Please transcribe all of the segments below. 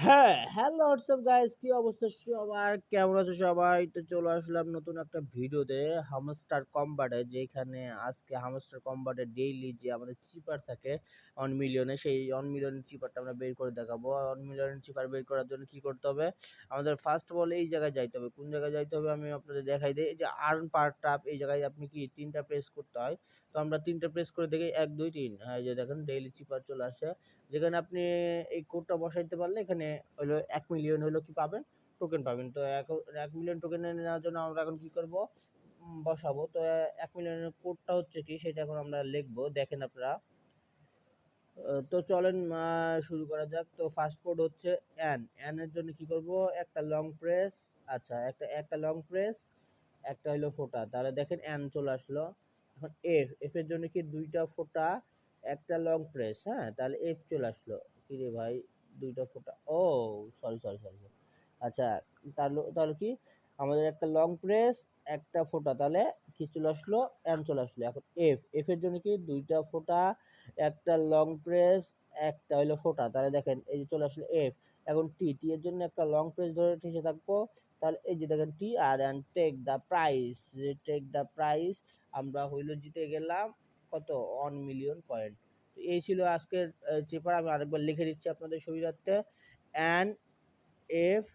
হ্যাঁ, hello WhatsApp guys, কি অবস্থা সবার? কেমন আছো সবাই? তো চলে আসলাম নতুন একটা ভিডিওতে হামস্টার কমবাটে, যেখানে আজকে হামস্টার কমবাটে ডেইলি যে আমাদের চিপার থাকে 1 মিলিয়নে, সেই 1 মিলিয়নের চিপারটা আমরা বের করে দেখাবো। 1 মিলিয়নের চিপার বের করার জন্য কি করতে হবে? আমাদের ফার্স্ট অফ অল এই জায়গায় যাইতে হবে। কোন জায়গায় যাইতে হবে আমি আপনাদের দেখাই দেই। এই যে আর্ন পার ট্যাপ, এই জায়গায় আপনি কি 3টা প্রেস করতে হয়। তো আমরা 3টা প্রেস করে দেখি ১, ২, ৩। হ্যাঁ, এই যে দেখেন ডেইলি চিপার চলে আসে। যেখানে আপনি এই কোডটা বসাইতে পারলে এখানে হলো 1 মিলিয়ন হলো কি পাবেন? টোকেন পাবেন। তো 1 মিলিয়ন টোকেন নেওয়ার জন্য আমরা এখন কি করব? বসাবো। তো 1 মিলিয়নের কোডটা হচ্ছে কি সেটা এখন আমরা লিখবো। দেখেন আপনারা। তো চলেন শুরু করা যাক। তো ফার্স্ট কোড হচ্ছে এন। এন এর জন্য কি করব? একটা লং প্রেস, আচ্ছা একটা লং প্রেস, একটা হলো ফোঁটা। তাহলে দেখেন এন চলে আসলো। এখন এফ, এফ এর জন্য কি 2টা ফোঁটা, একটা লং প্রেস, হ্যাঁ? তাহলে এফ চলে আসলো। কি রে ভাই, 2টা ফোঁটা। ও সরি। আচ্ছা, তাহলে কি আমাদের একটা লং প্রেস, একটা ফোঁটা, তাহলে কি চলে আসলো? এন চলে আসলো। এখন এফ, এফ এর জন্য কি 2টা ফোঁটা, একটা লং প্রেস, একটা হইলো ফোঁটা। তাহলে দেখেন এই যে চলে আসলো এফ। এখন টি, টি এর জন্য একটা লং প্রেস ধরে ঠেসে থাকবো। তাহলে এই যে দেখেন টি, আর and take the price, take the price, আমরা হইলো জিতে গেলাম কত? 1 মিলিয়ন পয়েন্ট। তো এই ছিল আজকের চেপার। আমি আরেকবার লিখে দিচ্ছি আপনাদের সুবিধার্থে। এন এফ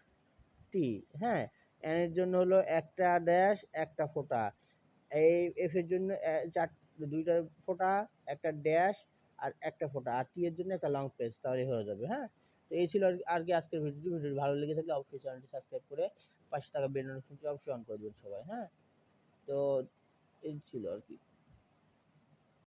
টি, হ্যাঁ? এন এর জন্য হলো একটা ড্যাশ, একটা ফোঁটা। এই এফ এর জন্য 2টা ফোঁটা, একটা ড্যাশ আর একটা ফোঁটা। আর টি এর জন্য একটা লং প্রেস, তাহলেই হয়ে যাবে, হ্যাঁ? তো এই ছিল আর কি আজকের ভিডিওটি। ভিডিওটি ভালো লেগে থাকলে অবশ্যই চ্যানেলটি সাবস্ক্রাইব করে পাশে থাকা বেল নোটিফিকেশনটি অবশ্যই অন করে দিবেন সবাই, হ্যাঁ? তো এই ছিল আর কি।